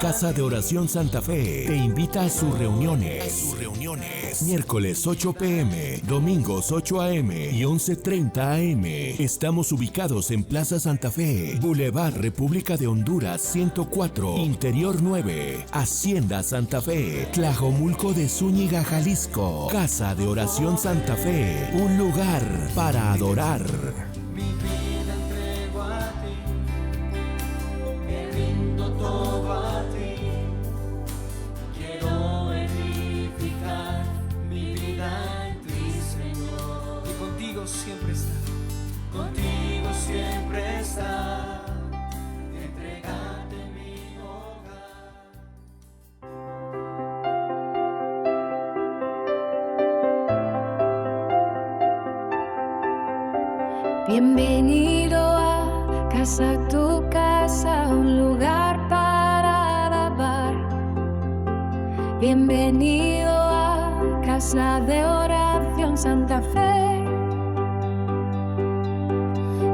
Casa de Oración Santa Fe te invita a sus reuniones. Miércoles 8 p.m., domingos 8 a.m. y 11:30 a.m. Estamos ubicados en Plaza Santa Fe, Boulevard República de Honduras 104, Interior 9, Hacienda Santa Fe, Tlajomulco de Zúñiga, Jalisco. Casa de Oración Santa Fe, un lugar para adorar. Mi vida entrego a ti, me rindo todo a ti. Quiero edificar mi vida en ti, Señor. Y contigo siempre está, contigo siempre está. Entregarte mi hogar. Bienvenido a casa, tu casa, un lugar para alabar. Bienvenido a Casa de Oración Santa Fe.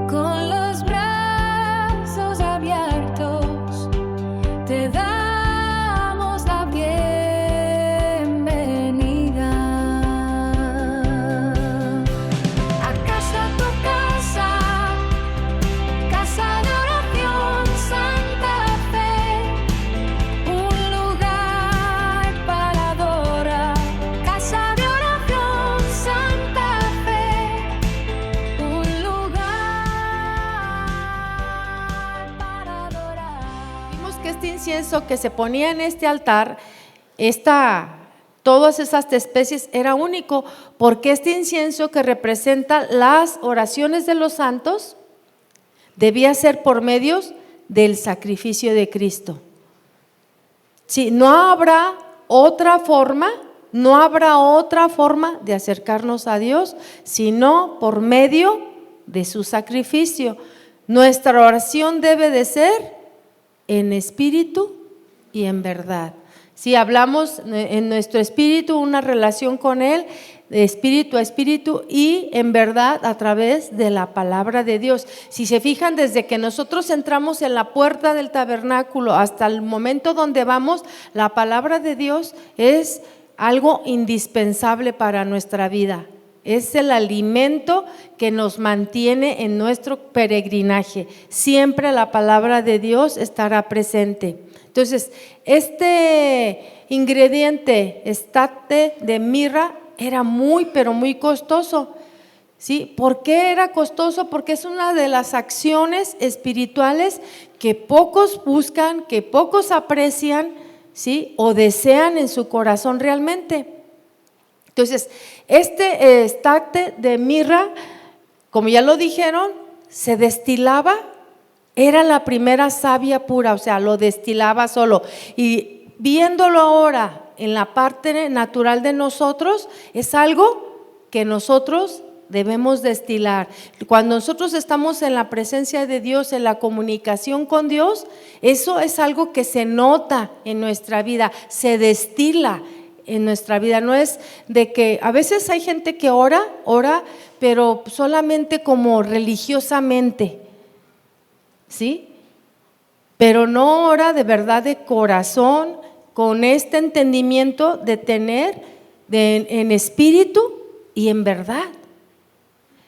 Con los brazos abiertos te damos la bienvenida. A casa, tu casa, Casa de Oración Santa Fe, un lugar para adorar. Casa de Oración Santa Fe, un lugar para adorar. Vimos que este incienso que se ponía en este altar, todas esas especies era único, porque este incienso que representa las oraciones de los santos debía ser por medios del sacrificio de Cristo. Sí, no habrá otra forma de acercarnos a Dios sino por medio de su sacrificio. Nuestra oración debe de ser en espíritu y en verdad. Si hablamos en nuestro espíritu, una relación con Él, de espíritu a espíritu, y en verdad a través de la palabra de Dios. Si se fijan, desde que nosotros entramos en la puerta del tabernáculo hasta el momento donde vamos, la palabra de Dios es algo indispensable para nuestra vida. Es el alimento que nos mantiene en nuestro peregrinaje. Siempre la palabra de Dios estará presente. Entonces, este ingrediente, estate de mirra, era muy, pero muy costoso. ¿Sí? ¿Por qué era costoso? Porque es una de las acciones espirituales que pocos buscan, que pocos aprecian, ¿sí? O desean en su corazón realmente. Entonces, este estate de mirra, como ya lo dijeron, se destilaba, era la primera savia pura, o sea, lo destilaba solo. Y viéndolo ahora en la parte natural de nosotros, es algo que nosotros debemos destilar. Cuando nosotros estamos en la presencia de Dios, en la comunicación con Dios, eso es algo que se nota en nuestra vida, se destila en nuestra vida. No es de que a veces hay gente que ora, pero solamente como religiosamente, ¿sí? Pero no ora de verdad de corazón, con este entendimiento de tener en espíritu y en verdad.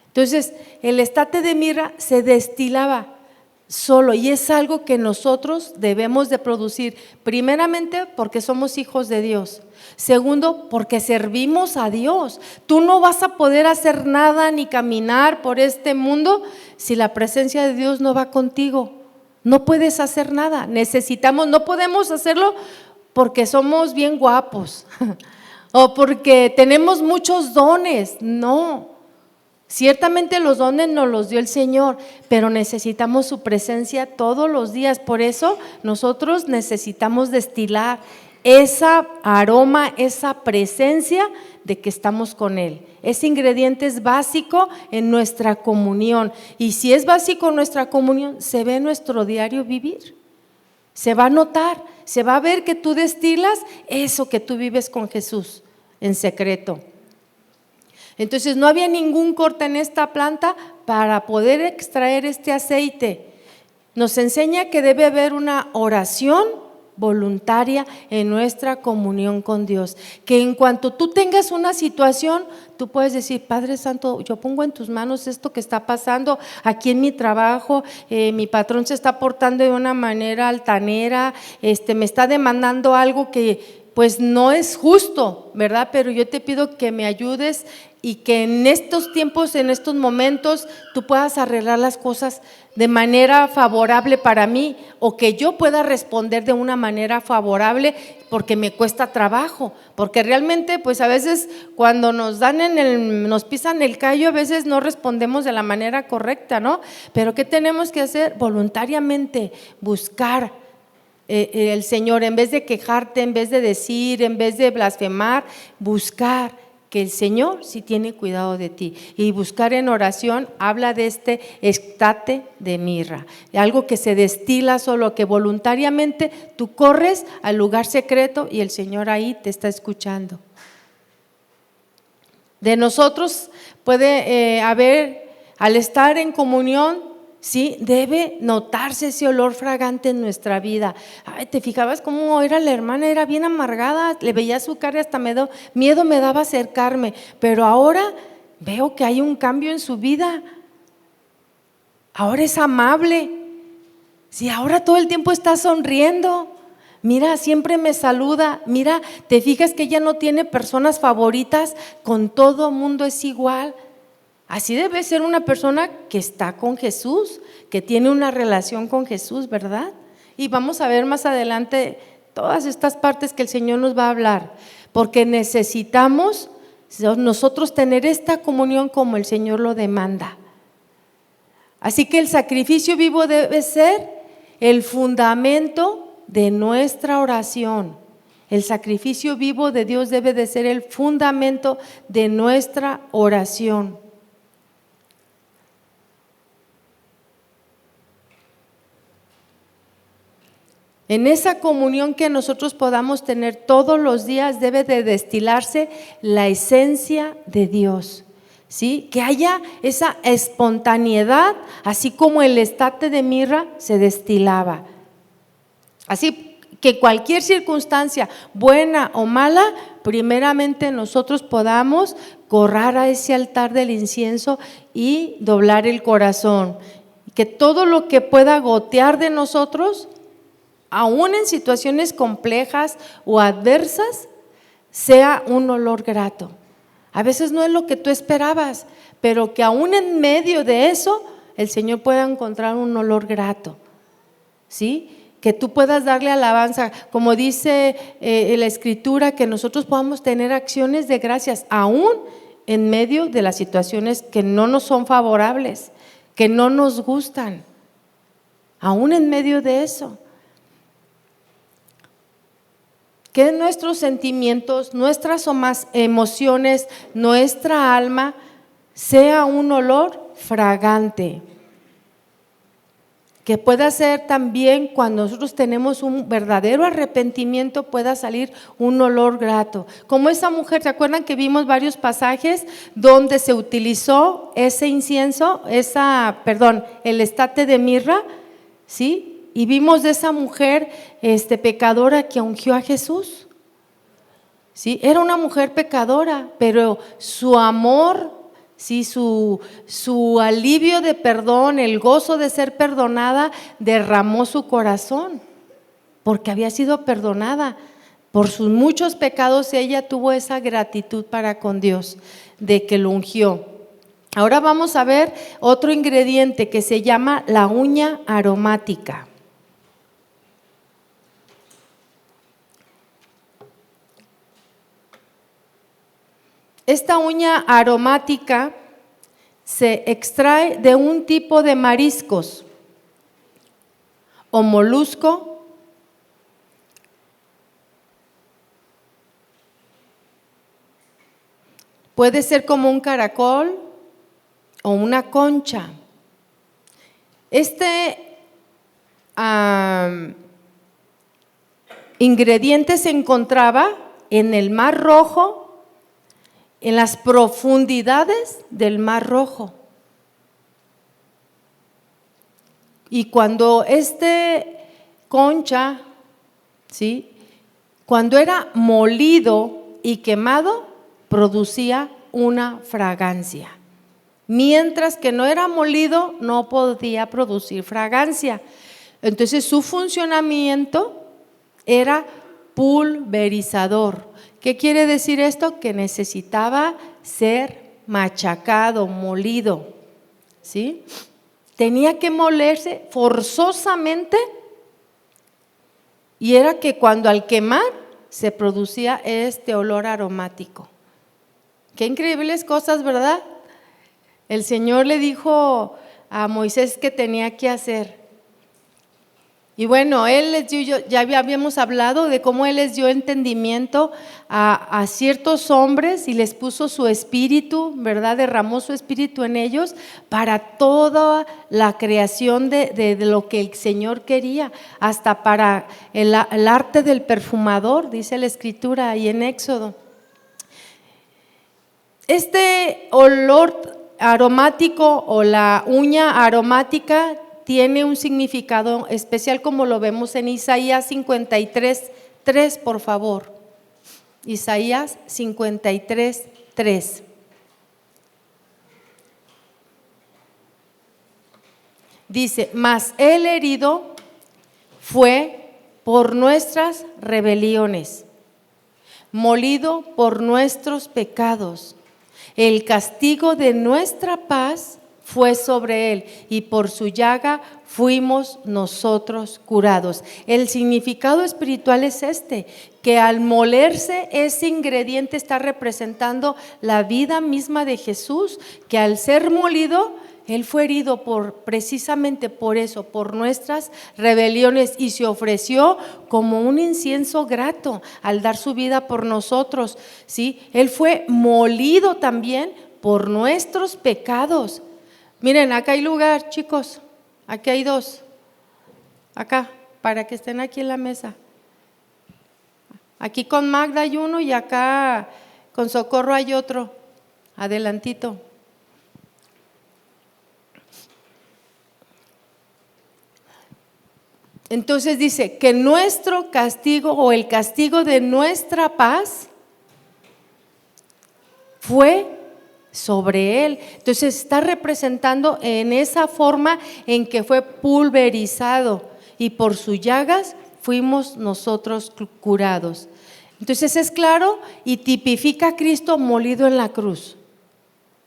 Entonces, el estate de mirra se destilaba solo, y es algo que nosotros debemos de producir, primeramente porque somos hijos de Dios, segundo porque servimos a Dios. Tú no vas a poder hacer nada ni caminar por este mundo si la presencia de Dios no va contigo. No puedes hacer nada, no podemos hacerlo porque somos bien guapos o porque tenemos muchos dones, no. Ciertamente los dones nos los dio el Señor, pero necesitamos su presencia todos los días. Por eso nosotros necesitamos destilar esa aroma, esa presencia de que estamos con Él. Ese ingrediente es básico en nuestra comunión, y si es básico en nuestra comunión, se ve en nuestro diario vivir. Se va a notar, se va a ver que tú destilas eso que tú vives con Jesús en secreto. Entonces no había ningún corte en esta planta para poder extraer este aceite. Nos enseña que debe haber una oración voluntaria en nuestra comunión con Dios. Que en cuanto tú tengas una situación, tú puedes decir: Padre Santo, yo pongo en tus manos esto que está pasando aquí en mi trabajo, mi patrón se está portando de una manera altanera, me está demandando algo que pues no es justo, ¿verdad? Pero yo te pido que me ayudes y que en estos tiempos, en estos momentos, tú puedas arreglar las cosas de manera favorable para mí, o que yo pueda responder de una manera favorable, porque me cuesta trabajo, porque realmente pues a veces cuando nos nos pisan el callo, a veces no respondemos de la manera correcta, ¿no? Pero ¿qué tenemos que hacer? Voluntariamente buscar el Señor, en vez de quejarte, en vez de decir, en vez de blasfemar, buscar que el Señor sí tiene cuidado de ti. Y buscar en oración habla de este estate de mirra, algo que se destila solo, que voluntariamente tú corres al lugar secreto y el Señor ahí te está escuchando. De nosotros puede haber, al estar en comunión, sí, debe notarse ese olor fragante en nuestra vida. Ay, ¿te fijabas cómo era la hermana? Era bien amargada, le veía su cara y hasta miedo me daba acercarme, pero ahora veo que hay un cambio en su vida. Ahora es amable. Sí, ahora todo el tiempo está sonriendo. Mira, siempre me saluda. Mira, ¿te fijas que ella no tiene personas favoritas? Con todo mundo es igual. Así debe ser una persona que está con Jesús, que tiene una relación con Jesús, ¿verdad? Y vamos a ver más adelante todas estas partes que el Señor nos va a hablar, porque necesitamos nosotros tener esta comunión como el Señor lo demanda. Así que el sacrificio vivo debe ser el fundamento de nuestra oración. El sacrificio vivo de Dios debe de ser el fundamento de nuestra oración. En esa comunión que nosotros podamos tener todos los días debe de destilarse la esencia de Dios, ¿sí? Que haya esa espontaneidad, así como el estate de mirra se destilaba. Así que cualquier circunstancia, buena o mala, primeramente nosotros podamos correr a ese altar del incienso y doblar el corazón. Que todo lo que pueda gotear de nosotros, aún en situaciones complejas o adversas, sea un olor grato. A veces no es lo que tú esperabas, pero que aún en medio de eso el Señor pueda encontrar un olor grato, ¿sí? Que tú puedas darle alabanza, como dice la Escritura, que nosotros podamos tener acciones de gracias aún en medio de las situaciones que no nos son favorables, que no nos gustan, aún en medio de eso. Que nuestros sentimientos, nuestras emociones, nuestra alma sea un olor fragante. Que pueda ser también, cuando nosotros tenemos un verdadero arrepentimiento, pueda salir un olor grato. Como esa mujer, ¿se acuerdan que vimos varios pasajes donde se utilizó ese incienso, el estate de mirra, ¿sí? Y vimos de esa mujer pecadora que ungió a Jesús. ¿Sí? Era una mujer pecadora, pero su amor, ¿sí? Su alivio de perdón, el gozo de ser perdonada, derramó su corazón, porque había sido perdonada. Por sus muchos pecados ella tuvo esa gratitud para con Dios, de que lo ungió. Ahora vamos a ver otro ingrediente que se llama la uña aromática. Esta uña aromática se extrae de un tipo de mariscos o molusco puede ser como un caracol o una concha. Este ingrediente se encontraba en el Mar Rojo, en las profundidades del Mar Rojo. Y cuando concha ¿sí? Cuando era molido y quemado, producía una fragancia. Mientras que no era molido, no podía producir fragancia. Entonces su funcionamiento era pulverizador. ¿Qué quiere decir esto? Que necesitaba ser machacado, molido, ¿sí? Tenía que molerse forzosamente, y era que cuando al quemar se producía este olor aromático. Qué increíbles cosas, ¿verdad? El Señor le dijo a Moisés que tenía que hacer. Y bueno, Él les dio, ya habíamos hablado de cómo Él les dio entendimiento a ciertos hombres y les puso su espíritu, ¿verdad? Derramó su espíritu en ellos para toda la creación de lo que el Señor quería, hasta para el arte del perfumador, dice la Escritura ahí en Éxodo. Este olor aromático o la uña aromática tiene un significado especial, como lo vemos en Isaías 53:3, por favor. Isaías 53:3. Dice: mas el herido fue por nuestras rebeliones, molido por nuestros pecados. El castigo de nuestra paz fue sobre él, y por su llaga fuimos nosotros curados. El significado espiritual es este, que al molerse ese ingrediente está representando la vida misma de Jesús, que al ser molido, Él fue herido precisamente por eso, por nuestras rebeliones, y se ofreció como un incienso grato al dar su vida por nosotros, ¿sí? Él fue molido también por nuestros pecados. Miren, acá hay lugar, chicos, aquí hay dos, acá, para que estén aquí en la mesa. Aquí con Magda hay uno y acá con Socorro hay otro, adelantito. Entonces dice que nuestro castigo o el castigo de nuestra paz fue sobre él. Entonces está representando en esa forma en que fue pulverizado, y por sus llagas fuimos nosotros curados. Entonces es claro y tipifica a Cristo molido en la cruz,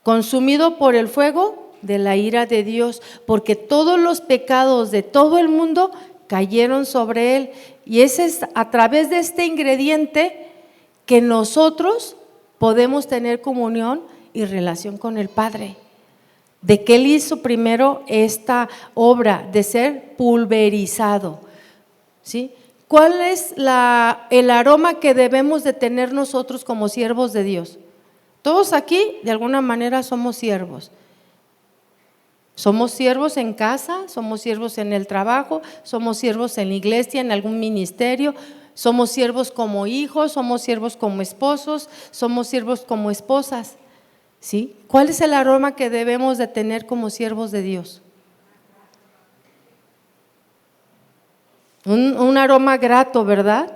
consumido por el fuego de la ira de Dios, porque todos los pecados de todo el mundo cayeron sobre él, y ese es a través de este ingrediente que nosotros podemos tener comunión y relación con el Padre, de que Él hizo primero esta obra de ser pulverizado, ¿sí? ¿Cuál es el aroma que debemos de tener nosotros como siervos de Dios? Todos aquí de alguna manera somos siervos. Somos siervos en casa, somos siervos en el trabajo, somos siervos en la iglesia, en algún ministerio, somos siervos como hijos, somos siervos como esposos, somos siervos como esposas, ¿sí? ¿Cuál es el aroma que debemos de tener como siervos de Dios? Un aroma grato, ¿verdad?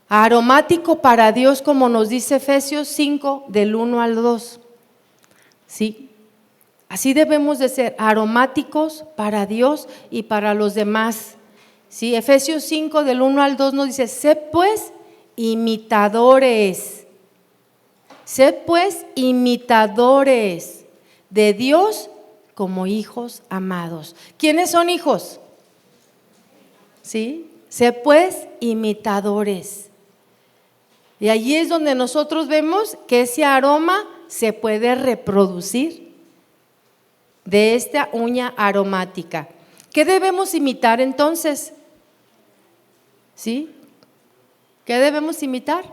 Aromático para Dios, como nos dice Efesios 5, del 1 al 2, ¿sí? Así debemos de ser, aromáticos para Dios y para los demás, ¿sí? Efesios 5 del 1 al 2 nos dice: sed pues imitadores de Dios como hijos amados. ¿Quiénes son hijos? ¿Sí? Sed pues imitadores. Y allí es donde nosotros vemos que ese aroma se puede reproducir de esta uña aromática. ¿Qué debemos imitar entonces? ¿Sí? ¿Qué debemos imitar?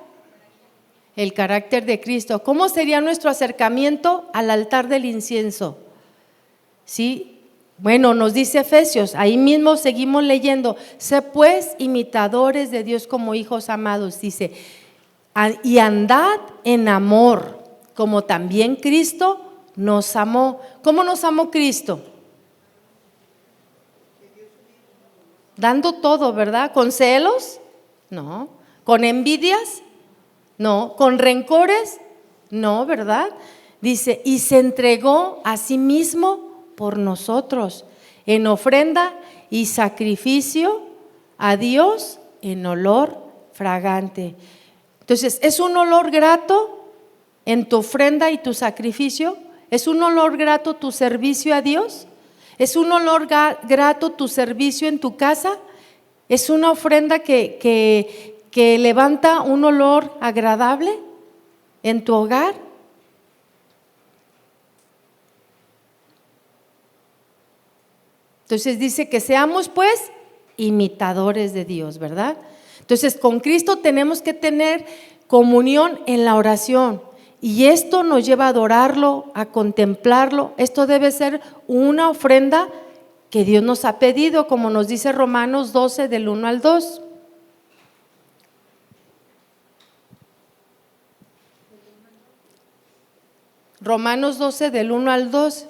El carácter de Cristo. ¿Cómo sería nuestro acercamiento al altar del incienso? ¿Sí? Bueno, nos dice Efesios, ahí mismo seguimos leyendo: sé pues imitadores de Dios como hijos amados, dice, y andad en amor, como también Cristo nos amó. ¿Cómo nos amó Cristo? Dando todo, ¿verdad? ¿Con celos? No. ¿Con envidias? No. ¿Con rencores? No, ¿verdad? Dice, y se entregó a sí mismo por nosotros, en ofrenda y sacrificio a Dios en olor fragante. Entonces, ¿es un olor grato en tu ofrenda y tu sacrificio? ¿Es un olor grato tu servicio a Dios? ¿Es un olor grato tu servicio en tu casa? ¿Es una ofrenda que levanta un olor agradable en tu hogar? Entonces dice que seamos pues imitadores de Dios, ¿verdad? Entonces con Cristo tenemos que tener comunión en la oración y esto nos lleva a adorarlo, a contemplarlo. Esto debe ser una ofrenda que Dios nos ha pedido, como nos dice Romanos 12 del 1 al 2. Romanos 12 del 1 al 2.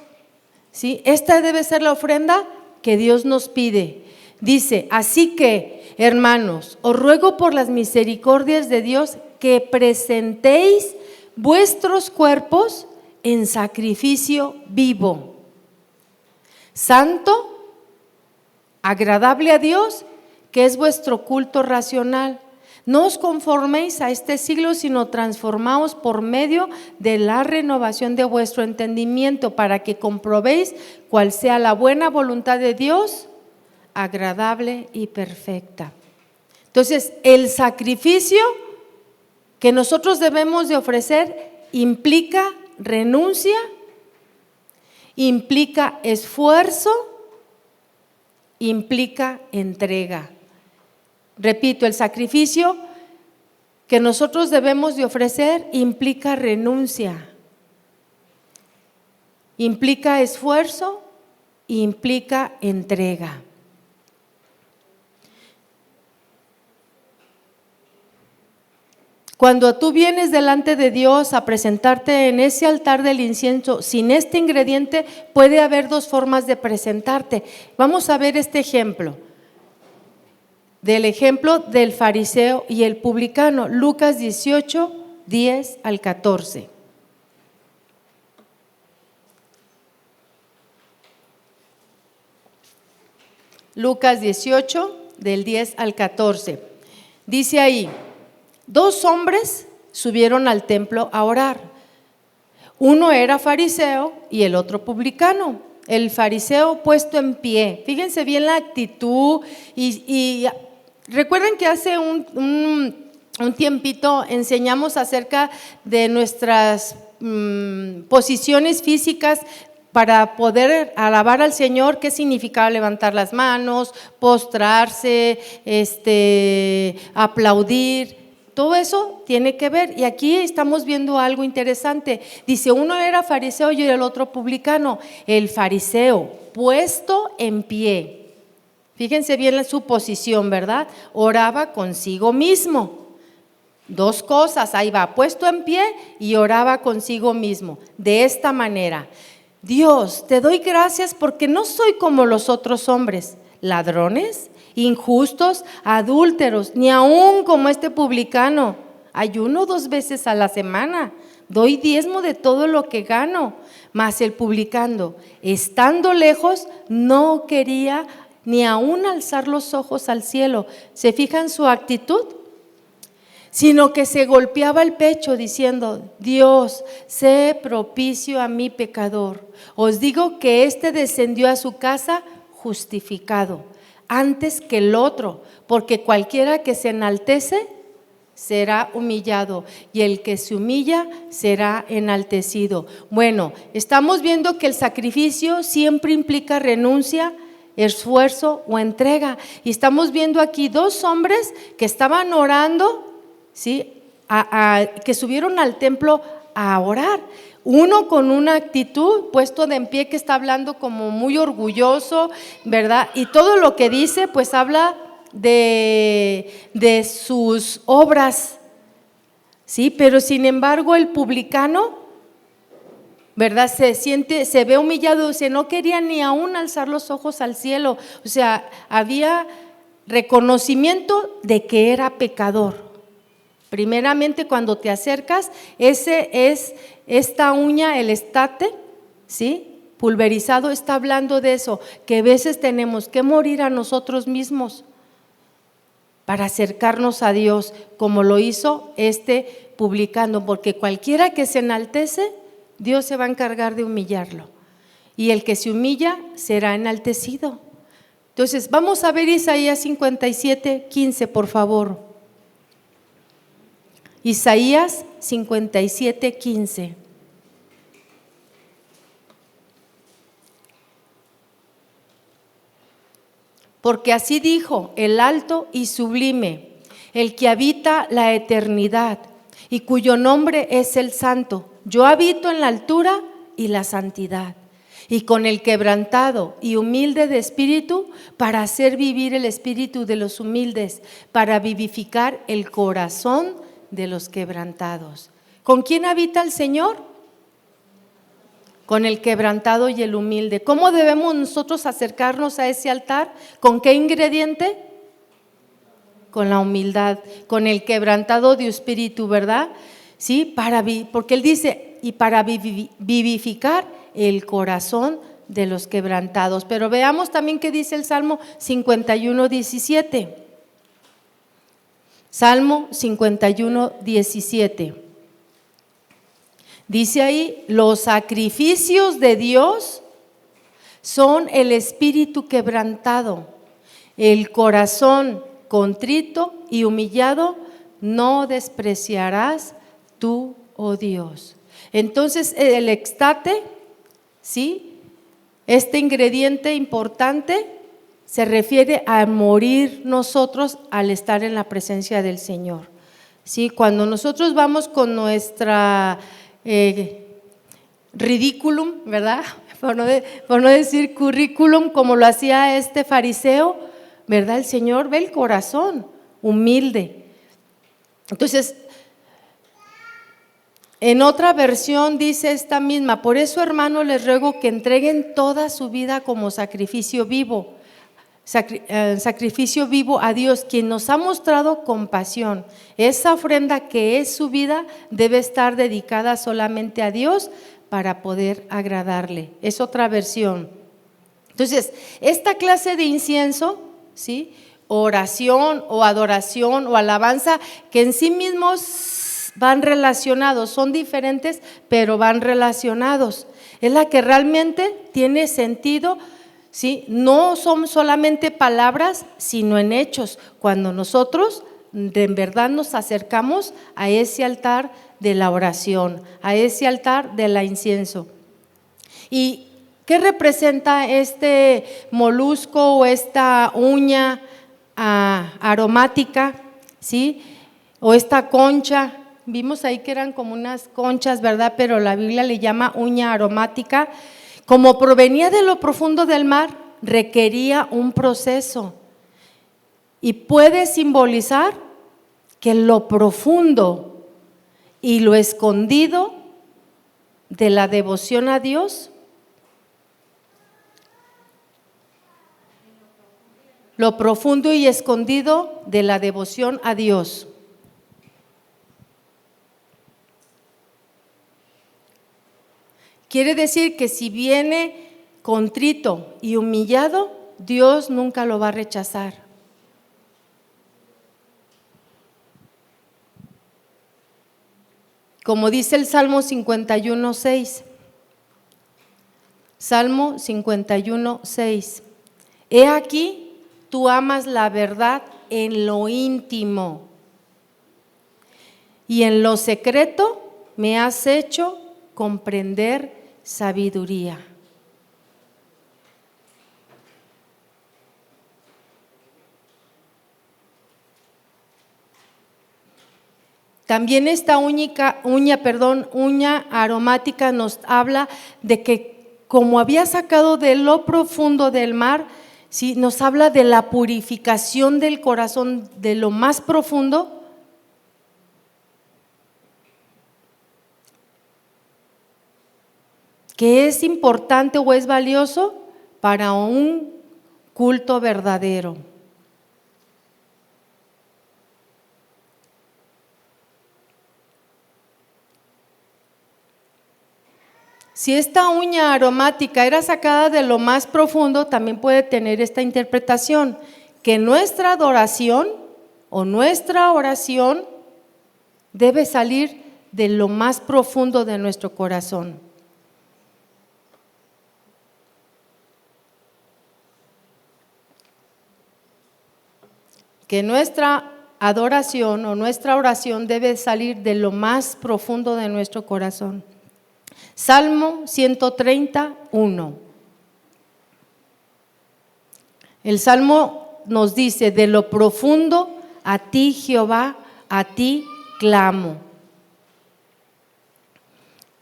¿Sí? Esta debe ser la ofrenda que Dios nos pide. Dice, así que, hermanos, os ruego por las misericordias de Dios que presentéis vuestros cuerpos en sacrificio vivo, santo, agradable a Dios, que es vuestro culto racional. No os conforméis a este siglo, sino transformaos por medio de la renovación de vuestro entendimiento, para que comprobéis cuál sea la buena voluntad de Dios, agradable y perfecta. Entonces, el sacrificio que nosotros debemos de ofrecer implica renuncia, implica esfuerzo, implica entrega. Repito, el sacrificio que nosotros debemos de ofrecer implica renuncia, implica esfuerzo, implica entrega. Cuando tú vienes delante de Dios a presentarte en ese altar del incienso sin este ingrediente, puede haber dos formas de presentarte. Vamos a ver este ejemplo. Del ejemplo del fariseo y el publicano, Lucas 18, 10 al 14. Lucas 18, del 10 al 14. Dice ahí, 2 hombres subieron al templo a orar. Uno era fariseo y el otro publicano. El fariseo puesto en pie. Fíjense bien la actitud y recuerden que hace un tiempito enseñamos acerca de nuestras posiciones físicas para poder alabar al Señor. ¿Qué significaba levantar las manos, postrarse, aplaudir? Todo eso tiene que ver, y aquí estamos viendo algo interesante. Dice, uno era fariseo y el otro publicano. El fariseo puesto en pie. Fíjense bien en su posición, ¿verdad? Oraba consigo mismo. 2 cosas, ahí va, puesto en pie y oraba consigo mismo. De esta manera, Dios, te doy gracias porque no soy como los otros hombres, ladrones, injustos, adúlteros, ni aún como este publicano. Ayuno 2 veces a la semana, doy diezmo de todo lo que gano. Mas el publicano, estando lejos, no quería ni aún alzar los ojos al cielo. ¿Se fijan su actitud? Sino que se golpeaba el pecho diciendo, Dios, sé propicio a mi pecador. Os digo que éste descendió a su casa justificado antes que el otro, porque cualquiera que se enaltece será humillado y el que se humilla será enaltecido. Bueno, estamos viendo que el sacrificio siempre implica renuncia, esfuerzo o entrega, y estamos viendo aquí 2 hombres que estaban orando, ¿sí? Que subieron al templo a orar. Uno con una actitud puesto de en pie, que está hablando como muy orgulloso, ¿verdad? Y todo lo que dice pues habla de sus obras, ¿sí? Pero sin embargo el publicano, ¿verdad? Se ve humillado, no quería ni aún alzar los ojos al cielo. O sea, había reconocimiento de que era pecador. Primeramente, cuando te acercas, ese es esta uña, el estate, ¿sí? Pulverizado, está hablando de eso, que a veces tenemos que morir a nosotros mismos para acercarnos a Dios, como lo hizo publicando, porque cualquiera que se enaltece, Dios se va a encargar de humillarlo, y el que se humilla será enaltecido. Entonces, vamos a ver Isaías 57:15, por favor. Isaías 57:15. Porque así dijo el alto y sublime, el que habita la eternidad y cuyo nombre es el Santo. Yo habito en la altura y la santidad, y con el quebrantado y humilde de espíritu, para hacer vivir el espíritu de los humildes, para vivificar el corazón de los quebrantados. ¿Con quién habita el Señor? Con el quebrantado y el humilde. ¿Cómo debemos nosotros acercarnos a ese altar? ¿Con qué ingrediente? Con la humildad, con el quebrantado de espíritu, ¿verdad? Sí, porque Él dice, y para vivificar el corazón de los quebrantados. Pero veamos también qué dice el Salmo 51:17. Salmo 51:17. Dice ahí, los sacrificios de Dios son el espíritu quebrantado, el corazón contrito y humillado no despreciarás tú, oh Dios. Entonces el estate, ¿sí? Este ingrediente importante se refiere a morir nosotros al estar en la presencia del Señor. ¿Sí? Cuando nosotros vamos con nuestra ridículum, ¿verdad? Por no decir currículum, como lo hacía este fariseo, ¿verdad? El Señor ve el corazón humilde. Entonces, en otra versión dice esta misma: por eso, hermanos, les ruego que entreguen toda su vida como sacrificio vivo a Dios, quien nos ha mostrado compasión. Esa ofrenda que es su vida debe estar dedicada solamente a Dios para poder agradarle. Es otra versión. Entonces, esta clase de incienso, ¿sí? Oración o adoración o alabanza, que en sí mismos van relacionados, son diferentes, pero van relacionados. Es la que realmente tiene sentido. ¿Sí? No son solamente palabras, sino en hechos, cuando nosotros en verdad nos acercamos a ese altar de la oración, a ese altar del incienso. ¿Y qué representa este molusco o esta uña aromática? ¿Sí? O esta concha, vimos ahí que eran como unas conchas, ¿verdad? Pero la Biblia le llama uña aromática. Como provenía de lo profundo del mar, requería un proceso, y puede simbolizar que lo profundo y lo escondido de la devoción a Dios, lo profundo y escondido de la devoción a Dios. Quiere decir que si viene contrito y humillado, Dios nunca lo va a rechazar. Como dice el Salmo 51:6. Salmo 51:6. He aquí, tú amas la verdad en lo íntimo, y en lo secreto me has hecho comprender sabiduría. También esta uña aromática nos habla de que como había sacado de lo profundo del mar, ¿sí? Nos habla de la purificación del corazón, de lo más profundo. Que es importante o es valioso para un culto verdadero. Si esta uña aromática era sacada de lo más profundo, también puede tener esta interpretación, que nuestra adoración o nuestra oración debe salir de lo más profundo de nuestro corazón. Que nuestra adoración o nuestra oración debe salir de lo más profundo de nuestro corazón. Salmo 131. El Salmo nos dice: de lo profundo a ti, Jehová, a ti clamo.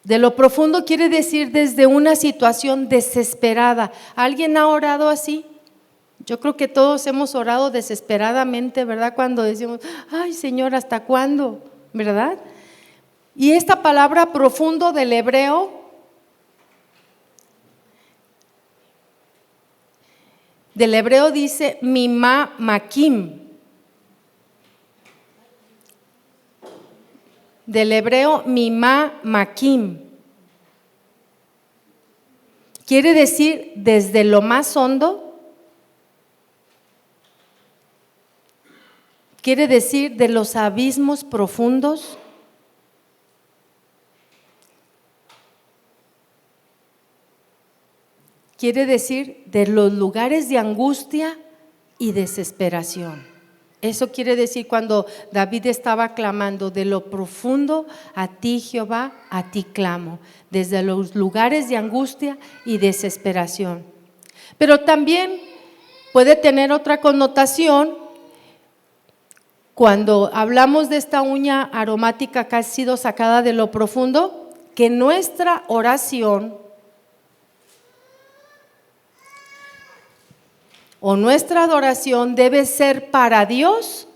De lo profundo quiere decir desde una situación desesperada. ¿Alguien ha orado así? Yo creo que todos hemos orado desesperadamente, ¿verdad? Cuando decimos, ay Señor, ¿hasta cuándo? ¿Verdad? Y esta palabra profundo del hebreo dice mimá makim. Del hebreo mimá makim. Quiere decir desde lo más hondo. Quiere decir de los abismos profundos. Quiere decir de los lugares de angustia y desesperación. Eso quiere decir cuando David estaba clamando: de lo profundo a ti, Jehová, a ti clamo, desde los lugares de angustia y desesperación. Pero también puede tener otra connotación. Cuando hablamos de esta uña aromática que ha sido sacada de lo profundo, que nuestra oración o nuestra adoración debe ser para Dios,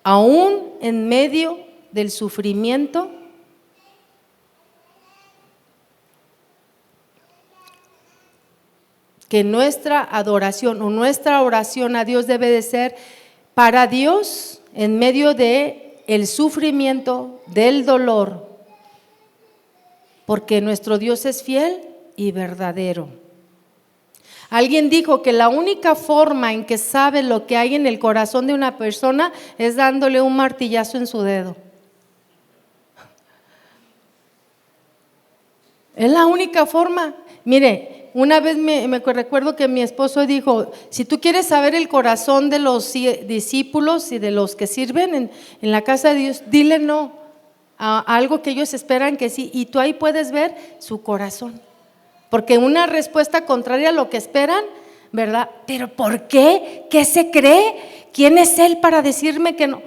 aún en medio del sufrimiento, que nuestra adoración o nuestra oración a Dios debe de ser para Dios en medio de el sufrimiento, del dolor, porque nuestro Dios es fiel y verdadero. Alguien dijo que la única forma en que sabe lo que hay en el corazón de una persona es dándole un martillazo en su dedo. Es la única forma. Mire, una vez me recuerdo que mi esposo dijo: si tú quieres saber el corazón de los discípulos y de los que sirven en la casa de Dios, dile no a algo que ellos esperan que sí, y tú ahí puedes ver su corazón. Porque una respuesta contraria a lo que esperan, ¿verdad? ¿Pero por qué? ¿Qué se cree? ¿Quién es él para decirme que no?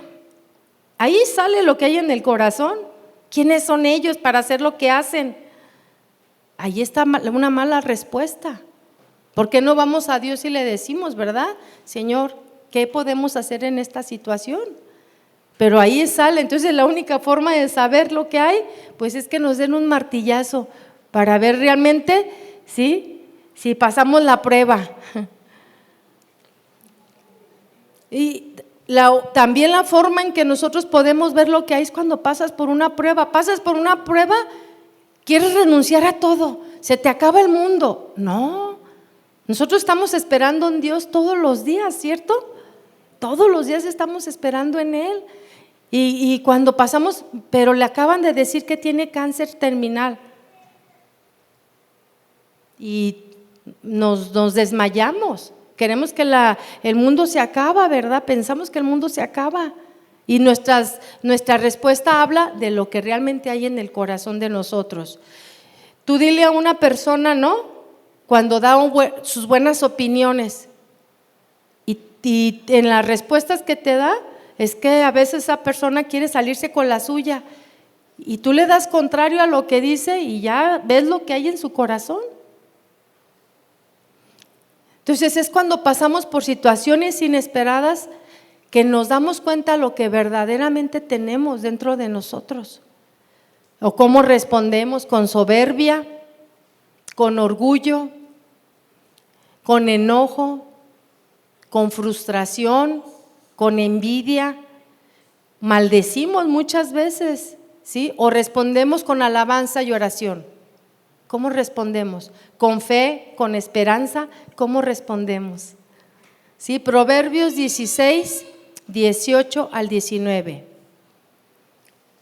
Ahí sale lo que hay en el corazón. ¿Quiénes son ellos para hacer lo que hacen? Ahí está una mala respuesta. ¿Por qué no vamos a Dios y le decimos, verdad? Señor, ¿qué podemos hacer en esta situación? Pero ahí sale. Entonces la única forma de saber lo que hay, pues es que nos den un martillazo para ver realmente, ¿sí?, si pasamos la prueba. Y también la forma en que nosotros podemos ver lo que hay es cuando pasas por una prueba. Pasas por una prueba, quieres renunciar a todo, se te acaba el mundo. No, nosotros estamos esperando en Dios todos los días, ¿cierto? Todos los días estamos esperando en Él. Y cuando pasamos, pero le acaban de decir que tiene cáncer terminal. Y nos desmayamos, queremos que el mundo se acaba, ¿verdad? Pensamos que el mundo se acaba y nuestra respuesta habla de lo que realmente hay en el corazón de nosotros. Tú dile a una persona, ¿no?, cuando da sus buenas opiniones y en las respuestas que te da es que a veces esa persona quiere salirse con la suya y tú le das contrario a lo que dice y ya ves lo que hay en su corazón. Entonces es cuando pasamos por situaciones inesperadas que nos damos cuenta de lo que verdaderamente tenemos dentro de nosotros. O cómo respondemos: con soberbia, con orgullo, con enojo, con frustración, con envidia. Maldecimos muchas veces, ¿sí? O respondemos con alabanza y oración. ¿Cómo respondemos? ¿Con fe, con esperanza? ¿Cómo respondemos? ¿Sí? Proverbios 16, 18 al 19.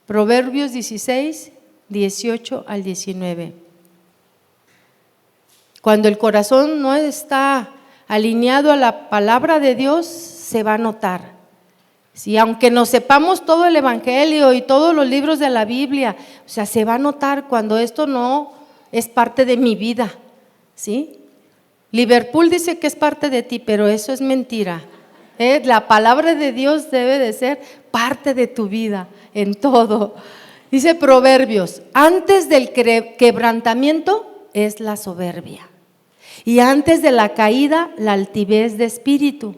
Proverbios 16, 18 al 19. Cuando el corazón no está alineado a la palabra de Dios, se va a notar. Sí, aunque nos sepamos todo el Evangelio y todos los libros de la Biblia, o sea, se va a notar cuando esto no es parte de mi vida, ¿sí? Liverpool dice que es parte de ti, pero eso es mentira. La palabra de Dios debe de ser parte de tu vida, en todo. Dice Proverbios, antes del quebrantamiento es la soberbia, y antes de la caída la altivez de espíritu.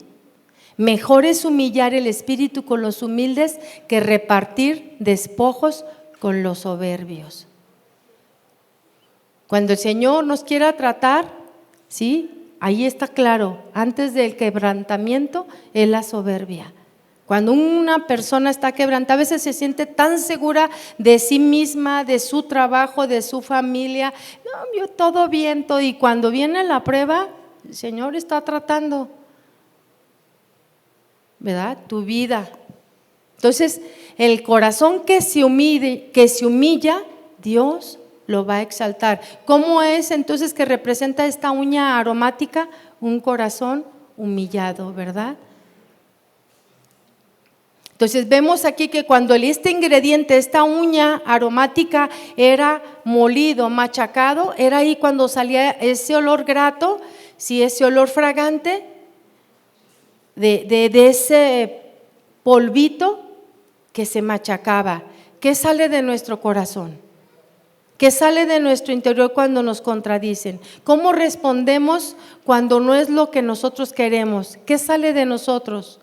Mejor es humillar el espíritu con los humildes que repartir despojos con los soberbios. Cuando el Señor nos quiera tratar, ¿sí? Ahí está claro, antes del quebrantamiento es la soberbia. Cuando una persona está quebrantada, a veces se siente tan segura de sí misma, de su trabajo, de su familia, no, yo todo bien, todo. Y cuando viene la prueba, el Señor está tratando, ¿verdad? Tu vida. Entonces, el corazón que se humilla, Dios lo va a exaltar. ¿Cómo es entonces que representa esta uña aromática? Un corazón humillado, ¿verdad? Entonces vemos aquí que cuando este ingrediente, esta uña aromática era molido, machacado, era ahí cuando salía ese olor grato, sí, ese olor fragante de ese polvito que se machacaba. ¿Qué sale de nuestro corazón? ¿Qué sale de nuestro interior cuando nos contradicen? ¿Cómo respondemos cuando no es lo que nosotros queremos? ¿Qué sale de nosotros?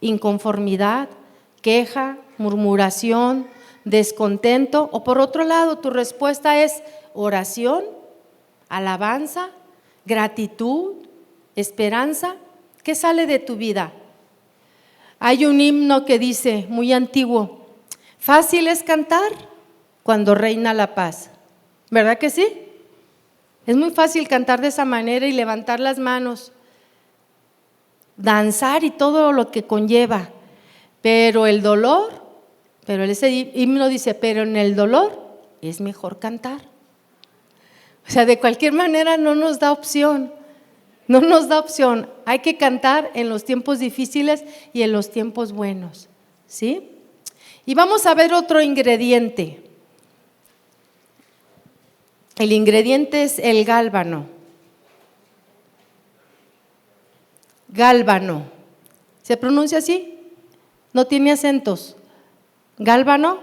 Inconformidad, queja, murmuración, descontento. O por otro lado, tu respuesta es oración, alabanza, gratitud, esperanza. ¿Qué sale de tu vida? Hay un himno que dice, muy antiguo, fácil es cantar cuando reina la paz. ¿Verdad que sí? Es muy fácil cantar de esa manera y levantar las manos, danzar y todo lo que conlleva. Pero el dolor, pero ese himno dice, pero en el dolor es mejor cantar. O sea, de cualquier manera no nos da opción, no nos da opción. Hay que cantar en los tiempos difíciles y en los tiempos buenos, ¿sí? Y vamos a ver otro ingrediente. El ingrediente es el gálbano. Gálbano. ¿Se pronuncia así? No tiene acentos. ¿Gálbano?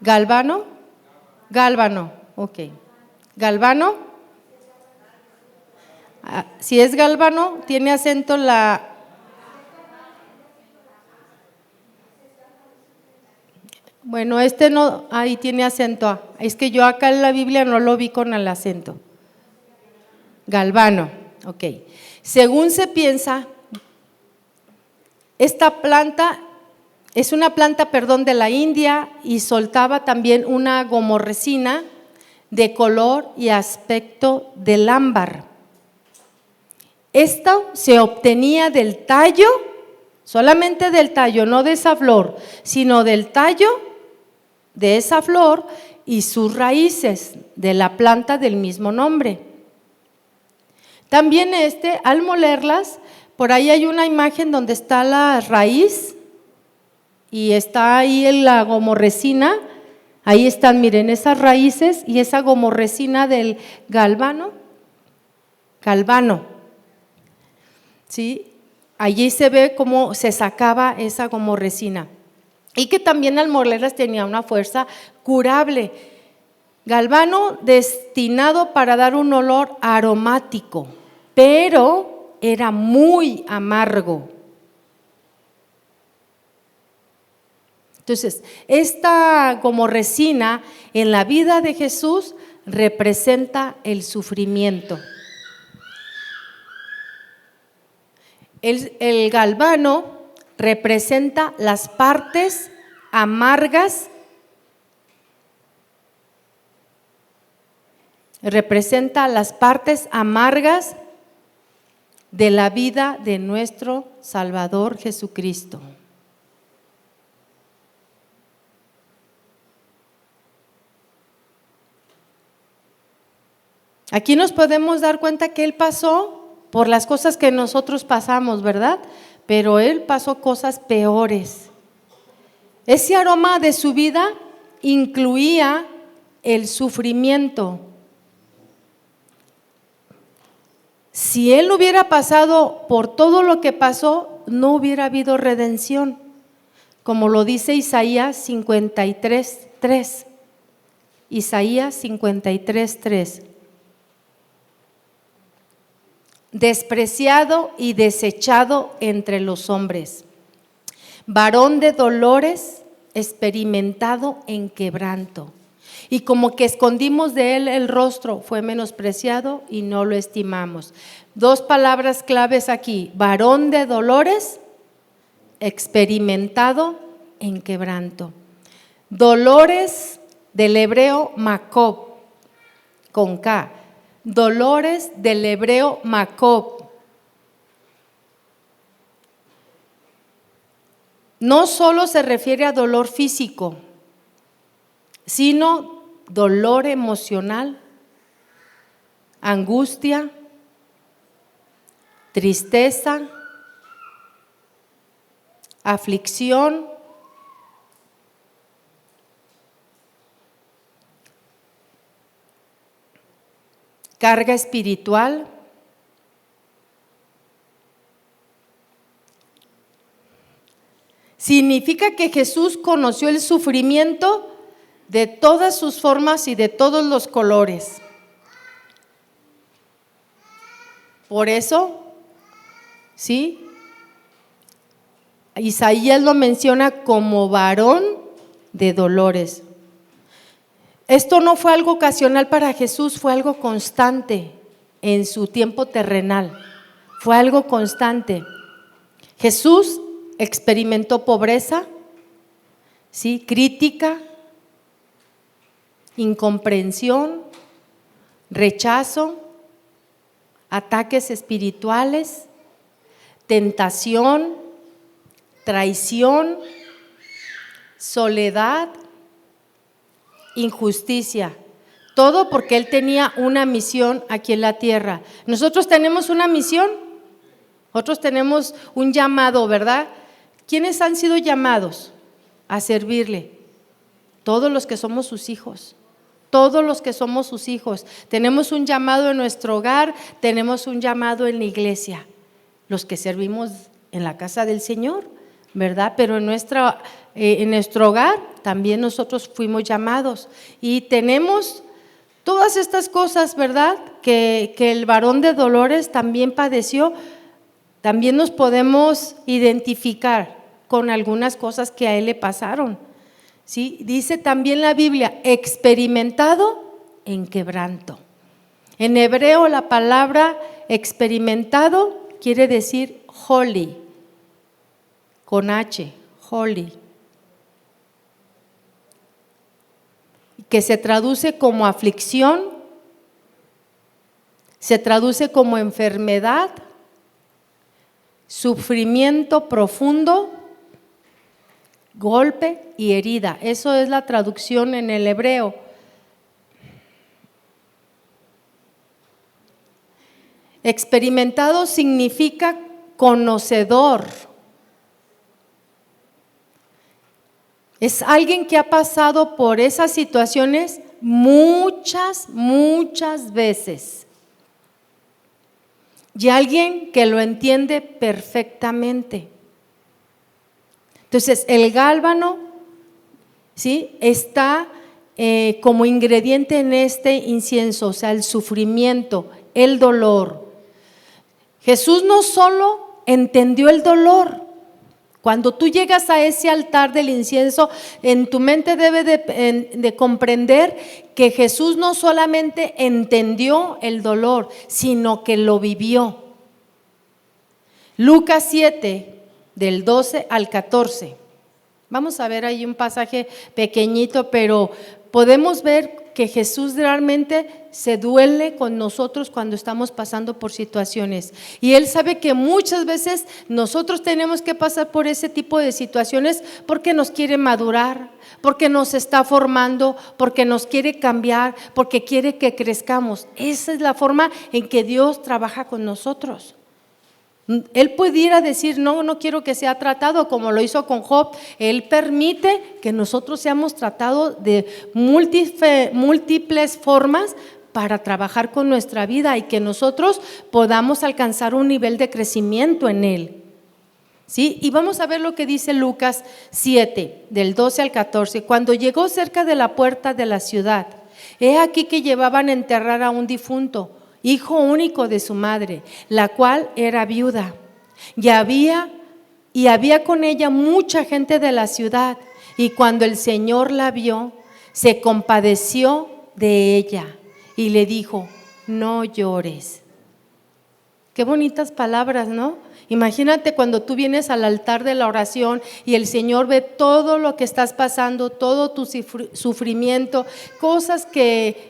¿Gálbano? Gálbano, ok. ¿Gálbano? Si es gálbano, tiene acento la… Bueno, no, ahí tiene acento. Es que yo acá en la Biblia no lo vi con el acento. Galvano, ok. Según se piensa, esta planta es una planta, de la India y soltaba también una gomorresina de color y aspecto del ámbar. Esto se obtenía del tallo, solamente del tallo, no de esa flor, sino del tallo de esa flor y sus raíces de la planta del mismo nombre. También al molerlas, por ahí hay una imagen donde está la raíz y está ahí la gomorresina, ahí están, miren, esas raíces y esa gomorresina del galvano, ¿sí? Allí se ve cómo se sacaba esa gomorresina. Y que también al molerlas tenía una fuerza curable. Galvano destinado para dar un olor aromático, pero era muy amargo. Entonces, esta gomorresina en la vida de Jesús representa el sufrimiento. El galvano representa las partes amargas. Representa las partes amargas de la vida de nuestro Salvador Jesucristo. Aquí nos podemos dar cuenta que Él pasó por las cosas que nosotros pasamos, ¿verdad? Pero Él pasó cosas peores. Ese aroma de su vida incluía el sufrimiento. Si Él hubiera pasado por todo lo que pasó, no hubiera habido redención, como lo dice Isaías 53:3. Isaías 53:3. Despreciado y desechado entre los hombres, varón de dolores, experimentado en quebranto. Y como que escondimos de él el rostro, fue menospreciado y no lo estimamos. Dos palabras claves aquí: varón de dolores, experimentado en quebranto. Dolores del hebreo makob, con K. Dolores del hebreo makob. No solo se refiere a dolor físico, sino dolor emocional, angustia, tristeza, aflicción, carga espiritual. Significa que Jesús conoció el sufrimiento de todas sus formas y de todos los colores. Por eso, ¿sí? Isaías lo menciona como varón de dolores. Esto no fue algo ocasional para Jesús, fue algo constante en su tiempo terrenal. Fue algo constante. Jesús experimentó pobreza, ¿sí? Crítica, incomprensión, rechazo, ataques espirituales, tentación, traición, soledad, injusticia. Todo porque Él tenía una misión aquí en la tierra. Nosotros tenemos una misión, nosotros tenemos un llamado, ¿verdad? ¿Quiénes han sido llamados a servirle? Todos los que somos sus hijos. Todos los que somos sus hijos. Tenemos un llamado en nuestro hogar, tenemos un llamado en la iglesia. Los que servimos en la casa del Señor, ¿verdad? Pero en nuestro hogar también nosotros fuimos llamados. Y tenemos todas estas cosas, ¿verdad? Que el varón de dolores también padeció. También nos podemos identificar con algunas cosas que a él le pasaron. ¿Sí? Dice también la Biblia, experimentado en quebranto. En hebreo la palabra experimentado quiere decir holy, con H, holy, que se traduce como aflicción, se traduce como enfermedad, sufrimiento profundo, golpe y herida. Eso es la traducción en el hebreo. Experimentado significa conocedor. Es alguien que ha pasado por esas situaciones muchas veces. Y alguien que lo entiende perfectamente. Entonces, el gálbano, ¿sí?, está como ingrediente en este incienso, o sea, el sufrimiento, el dolor. Jesús no solo entendió el dolor. Cuando tú llegas a ese altar del incienso, en tu mente debe de comprender que Jesús no solamente entendió el dolor, sino que lo vivió. Lucas 7, del 12 al 14. Vamos a ver ahí un pasaje pequeñito, pero podemos ver que Jesús realmente se duele con nosotros cuando estamos pasando por situaciones. Y Él sabe que muchas veces nosotros tenemos que pasar por ese tipo de situaciones porque nos quiere madurar, porque nos está formando, porque nos quiere cambiar, porque quiere que crezcamos. Esa es la forma en que Dios trabaja con nosotros. Él pudiera decir, no quiero que sea tratado como lo hizo con Job. Él permite que nosotros seamos tratados de múltiples formas para trabajar con nuestra vida y que nosotros podamos alcanzar un nivel de crecimiento en Él. ¿Sí? Y vamos a ver lo que dice Lucas 7, del 12 al 14. Cuando llegó cerca de la puerta de la ciudad, he aquí que llevaban a enterrar a un difunto, hijo único de su madre, la cual era viuda. Y había con ella mucha gente de la ciudad. Y cuando el Señor la vio, se compadeció de ella y le dijo, no llores. Qué bonitas palabras, ¿no? Imagínate cuando tú vienes al altar de la oración y el Señor ve todo lo que estás pasando, todo tu sufrimiento, cosas que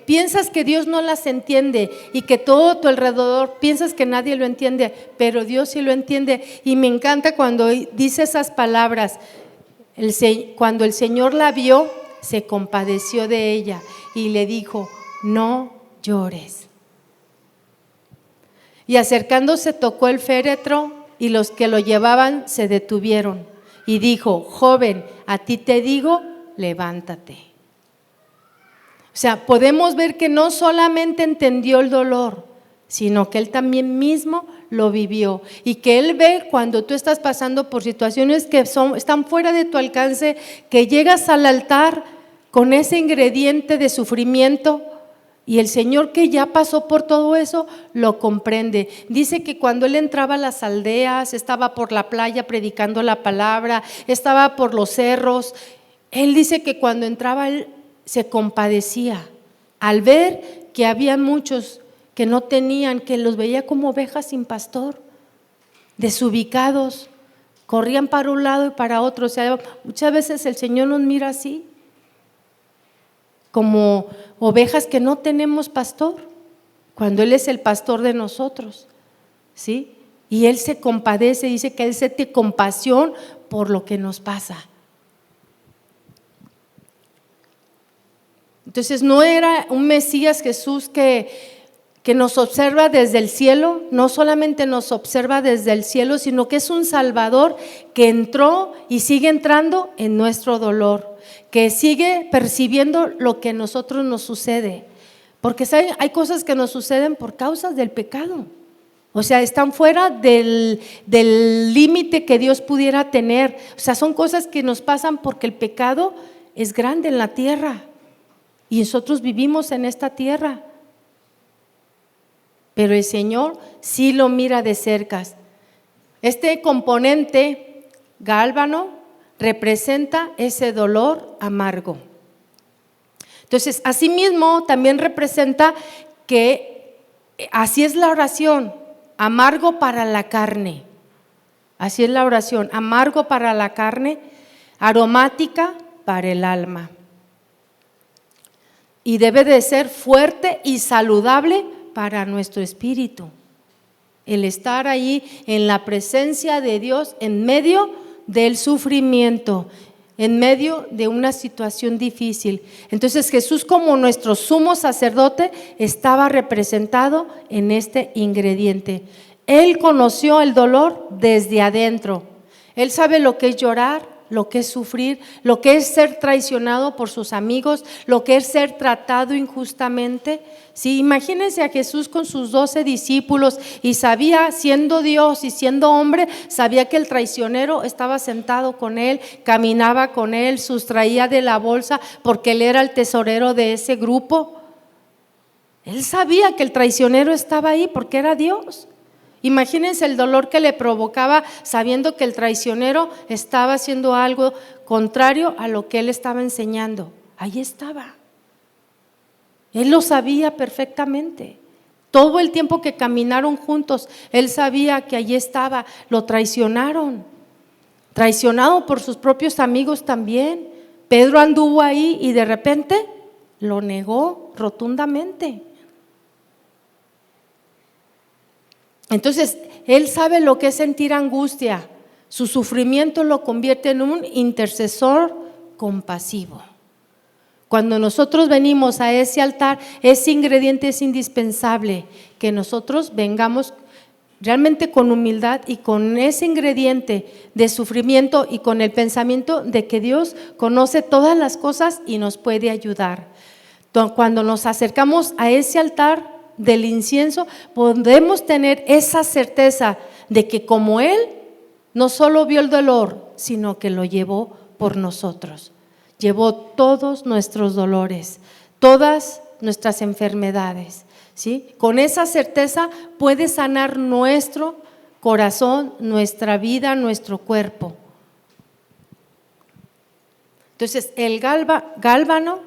piensas que Dios no las entiende y que todo a tu alrededor piensas que nadie lo entiende, pero Dios sí lo entiende. Y me encanta cuando dice esas palabras, cuando el Señor la vio, se compadeció de ella y le dijo, no llores. Y acercándose tocó el féretro y los que lo llevaban se detuvieron y dijo, joven, a ti te digo, levántate. O sea, podemos ver que no solamente entendió el dolor, sino que él también mismo lo vivió y que él ve cuando tú estás pasando por situaciones que están fuera de tu alcance, que llegas al altar con ese ingrediente de sufrimiento. Y el Señor, que ya pasó por todo eso, lo comprende. Dice que cuando Él entraba a las aldeas, estaba por la playa predicando la palabra, estaba por los cerros. Él dice que cuando entraba Él se compadecía al ver que había muchos que no tenían, que los veía como ovejas sin pastor, desubicados, corrían para un lado y para otro. O sea, muchas veces el Señor nos mira así, como ovejas que no tenemos pastor, cuando Él es el pastor de nosotros, ¿sí? Y Él se compadece, dice que Él siente compasión por lo que nos pasa. Entonces no era un Mesías Jesús que nos observa desde el cielo, no solamente nos observa desde el cielo, sino que es un Salvador que entró y sigue entrando en nuestro dolor, que sigue percibiendo lo que a nosotros nos sucede, porque ¿saben? Hay cosas que nos suceden por causas del pecado, o sea, están fuera del límite que Dios pudiera tener, o sea, son cosas que nos pasan porque el pecado es grande en la tierra y nosotros vivimos en esta tierra, pero el Señor sí lo mira de cerca. Este componente gálvano representa ese dolor amargo. Entonces, asimismo, también representa que así es la oración, amargo para la carne. Así es la oración, amargo para la carne, aromática para el alma. Y debe de ser fuerte y saludable para nuestro espíritu. El estar ahí en la presencia de Dios en medio del sufrimiento, en medio de una situación difícil. Entonces Jesús, como nuestro sumo sacerdote, estaba representado en este ingrediente. Él conoció el dolor desde adentro. Él sabe lo que es llorar, lo que es sufrir, lo que es ser traicionado por sus amigos, lo que es ser tratado injustamente. Sí, imagínense a Jesús con sus 12 discípulos y sabía, siendo Dios y siendo hombre, sabía que el traicionero estaba sentado con él, caminaba con él, sustraía de la bolsa porque él era el tesorero de ese grupo. Él sabía que el traicionero estaba ahí porque era Dios. Imagínense el dolor que le provocaba sabiendo que el traicionero estaba haciendo algo contrario a lo que él estaba enseñando. Ahí estaba. Él lo sabía perfectamente. Todo el tiempo que caminaron juntos, él sabía que allí estaba, lo traicionaron, traicionado por sus propios amigos también. Pedro anduvo ahí y de repente lo negó rotundamente. Entonces, él sabe lo que es sentir angustia. Su sufrimiento lo convierte en un intercesor compasivo. Cuando nosotros venimos a ese altar, ese ingrediente es indispensable, que nosotros vengamos realmente con humildad y con ese ingrediente de sufrimiento y con el pensamiento de que Dios conoce todas las cosas y nos puede ayudar. Cuando nos acercamos a ese altar del incienso, podemos tener esa certeza de que como Él no solo vio el dolor, sino que lo llevó por nosotros. Llevó todos nuestros dolores, todas nuestras enfermedades, ¿sí? Con esa certeza puede sanar nuestro corazón, nuestra vida, nuestro cuerpo. Entonces, el gálbano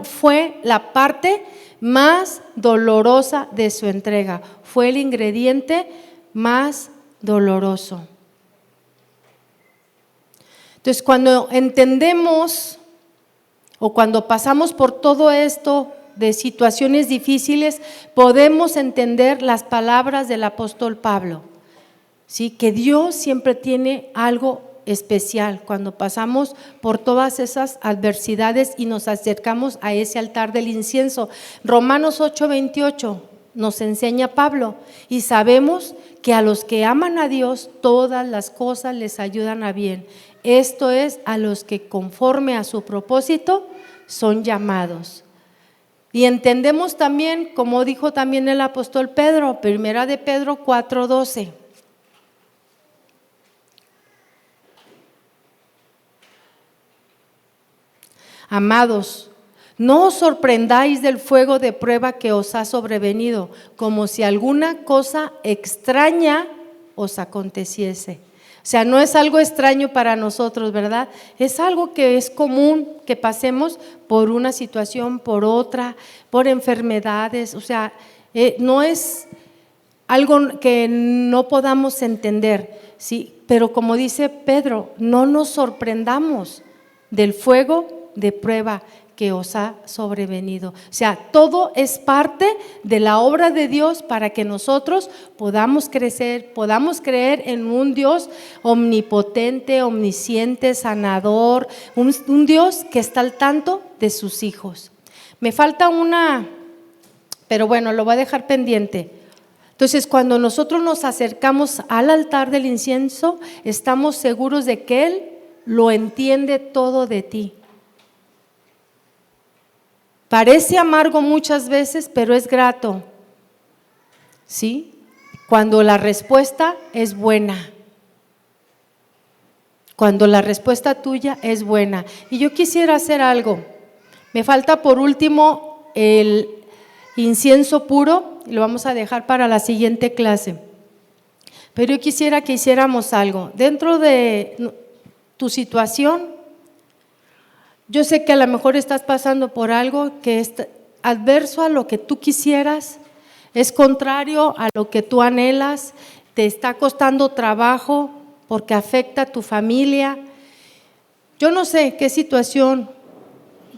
fue la parte más dolorosa de su entrega, fue el ingrediente más doloroso. Entonces, cuando entendemos o cuando pasamos por todo esto de situaciones difíciles, podemos entender las palabras del apóstol Pablo, ¿sí? Que Dios siempre tiene algo especial cuando pasamos por todas esas adversidades y nos acercamos a ese altar del incienso. Romanos 8:28 nos enseña Pablo, y sabemos que a los que aman a Dios todas las cosas les ayudan a bien. Esto es, a los que conforme a su propósito son llamados. Y entendemos también, como dijo también el apóstol Pedro, primera de Pedro 4:12. Amados, no os sorprendáis del fuego de prueba que os ha sobrevenido, como si alguna cosa extraña os aconteciese. O sea, no es algo extraño para nosotros, ¿verdad? Es algo que es común que pasemos por una situación, por otra, por enfermedades. O sea, no es algo que no podamos entender, ¿sí? Pero como dice Pedro, no nos sorprendamos del fuego de prueba que os ha sobrevenido. O sea, todo es parte de la obra de Dios para que nosotros podamos crecer, podamos creer en un Dios omnipotente, omnisciente, sanador, un Dios que está al tanto de sus hijos. Me falta una, pero bueno, lo voy a dejar pendiente. Entonces, cuando nosotros nos acercamos al altar del incienso, estamos seguros de que Él lo entiende todo de ti. Parece amargo muchas veces, pero es grato, ¿sí? Cuando la respuesta es buena. Cuando la respuesta tuya es buena. Y yo quisiera hacer algo. Me falta por último el incienso puro, y lo vamos a dejar para la siguiente clase. Pero yo quisiera que hiciéramos algo. Dentro de tu situación, yo sé que a lo mejor estás pasando por algo que es adverso a lo que tú quisieras, es contrario a lo que tú anhelas, te está costando trabajo porque afecta a tu familia. Yo no sé qué situación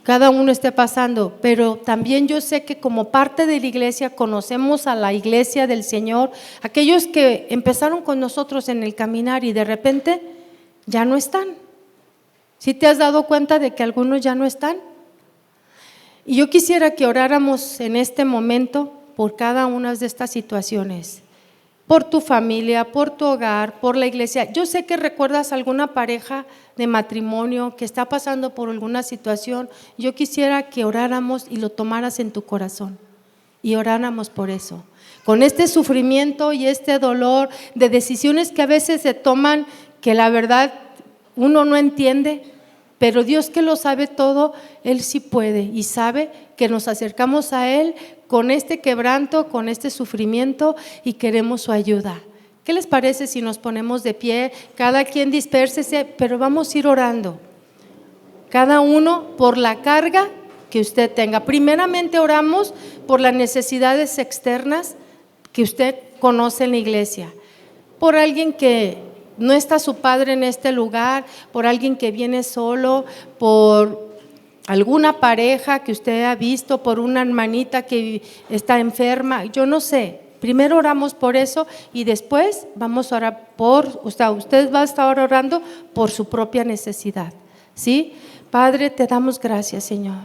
cada uno esté pasando, pero también yo sé que como parte de la iglesia conocemos a la iglesia del Señor, aquellos que empezaron con nosotros en el caminar y de repente ya no están. ¿Sí te has dado cuenta de que algunos ya no están? Y yo quisiera que oráramos en este momento por cada una de estas situaciones, por tu familia, por tu hogar, por la iglesia. Yo sé que recuerdas alguna pareja de matrimonio que está pasando por alguna situación. Yo quisiera que oráramos y lo tomaras en tu corazón y oráramos por eso. Con este sufrimiento y este dolor de decisiones que a veces se toman que la verdad uno no entiende, pero Dios, que lo sabe todo, Él sí puede y sabe que nos acercamos a Él con este quebranto, con este sufrimiento y queremos su ayuda. ¿Qué les parece si nos ponemos de pie? Cada quien dispérsese, pero vamos a ir orando. Cada uno por la carga que usted tenga. Primeramente oramos por las necesidades externas que usted conoce en la iglesia, por alguien que no está su padre en este lugar, por alguien que viene solo, por alguna pareja que usted ha visto, por una hermanita que está enferma, yo no sé. Primero oramos por eso y después vamos a orar por usted va a estar orando por su propia necesidad, ¿sí? Padre, te damos gracias, Señor.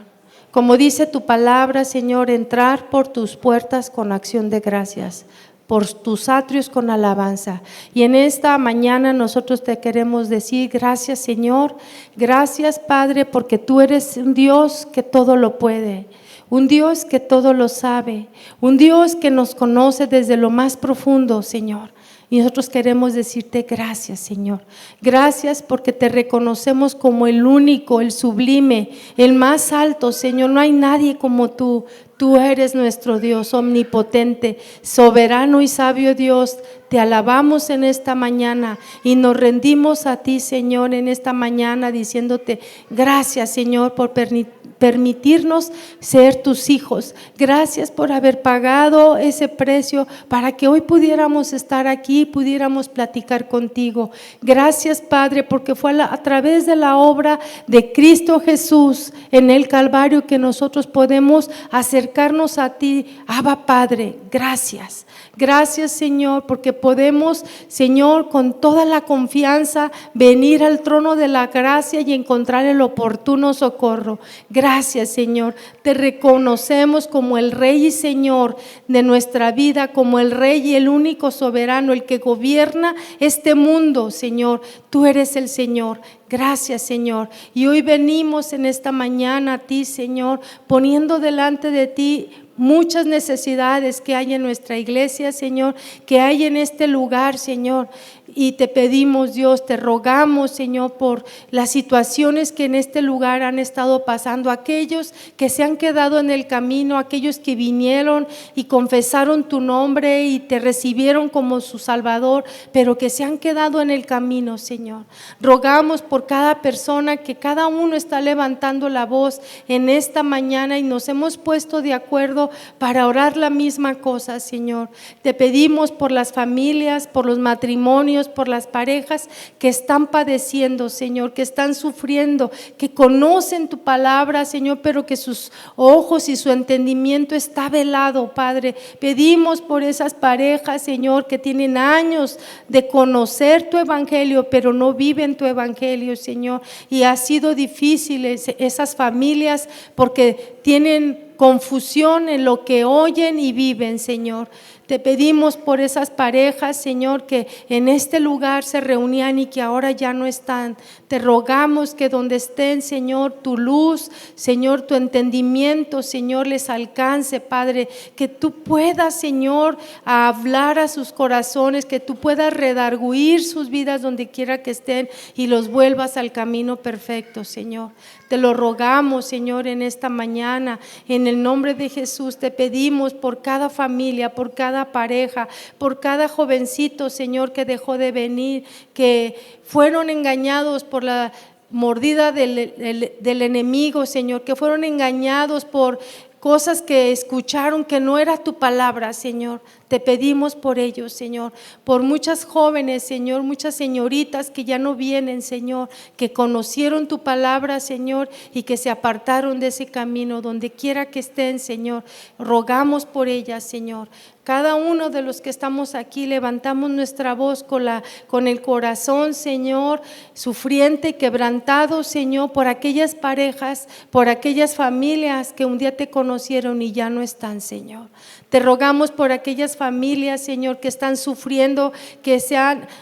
Como dice tu palabra, Señor, entrar por tus puertas con acción de gracias, por tus atrios con alabanza. Y en esta mañana nosotros te queremos decir gracias, Señor, gracias, Padre, porque tú eres un Dios que todo lo puede, un Dios que todo lo sabe, un Dios que nos conoce desde lo más profundo, Señor. Y nosotros queremos decirte gracias, Señor. Gracias porque te reconocemos como el único, el sublime, el más alto, Señor. No hay nadie como tú. Tú eres nuestro Dios omnipotente, soberano y sabio Dios. Te alabamos en esta mañana y nos rendimos a ti, Señor, en esta mañana diciéndote gracias, Señor, por permitirnos ser tus hijos. Gracias por haber pagado ese precio para que hoy pudiéramos estar aquí, pudiéramos platicar contigo. Gracias, Padre, porque fue a través de la obra de Cristo Jesús en el Calvario que nosotros podemos acercarnos a ti. Abba, Padre, gracias. Gracias, Señor, porque podemos, Señor, con toda la confianza venir al trono de la gracia y encontrar el oportuno socorro. Gracias, Señor. Te reconocemos como el Rey y Señor de nuestra vida, como el Rey y el único soberano, el que gobierna este mundo, Señor. Tú eres el Señor. Gracias, Señor. Y hoy venimos en esta mañana a ti, Señor, poniendo delante de ti muchas necesidades que hay en nuestra iglesia, Señor, que hay en este lugar, Señor. Y te pedimos, Dios, te rogamos, Señor, por las situaciones que en este lugar han estado pasando, aquellos que se han quedado en el camino, aquellos que vinieron y confesaron tu nombre y te recibieron como su Salvador, pero que se han quedado en el camino, Señor. Rogamos por cada persona, que cada uno está levantando la voz en esta mañana y nos hemos puesto de acuerdo para orar la misma cosa, Señor. Te pedimos por las familias, por los matrimonios, por las parejas que están padeciendo, Señor, que están sufriendo, que conocen tu palabra, Señor, pero que sus ojos y su entendimiento está velado, Padre. Pedimos por esas parejas, Señor, que tienen años de conocer tu evangelio, pero no viven tu evangelio, Señor, y ha sido difícil esas familias porque tienen confusión en lo que oyen y viven, Señor. Te pedimos por esas parejas, Señor, que en este lugar se reunían y que ahora ya no están. Te rogamos que donde estén, Señor, tu luz, Señor, tu entendimiento, Señor, les alcance, Padre. Que tú puedas, Señor, hablar a sus corazones, que tú puedas redarguir sus vidas donde quiera que estén y los vuelvas al camino perfecto, Señor. Te lo rogamos, Señor, en esta mañana. En el nombre de Jesús te pedimos por cada familia, por cada pareja, por cada jovencito, Señor, que dejó de venir, que fueron engañados por la mordida del enemigo, Señor, que fueron engañados por cosas que escucharon que no era tu palabra, Señor. Te pedimos por ellos, Señor, por muchas jóvenes, Señor, muchas señoritas que ya no vienen, Señor, que conocieron tu palabra, Señor, y que se apartaron de ese camino, donde quiera que estén, Señor. Rogamos por ellas, Señor. Cada uno de los que estamos aquí levantamos nuestra voz con el corazón, Señor, sufriente y quebrantado, Señor, por aquellas parejas, por aquellas familias que un día te conocieron y ya no están, Señor. Te rogamos por aquellas familias, Señor, que están sufriendo, que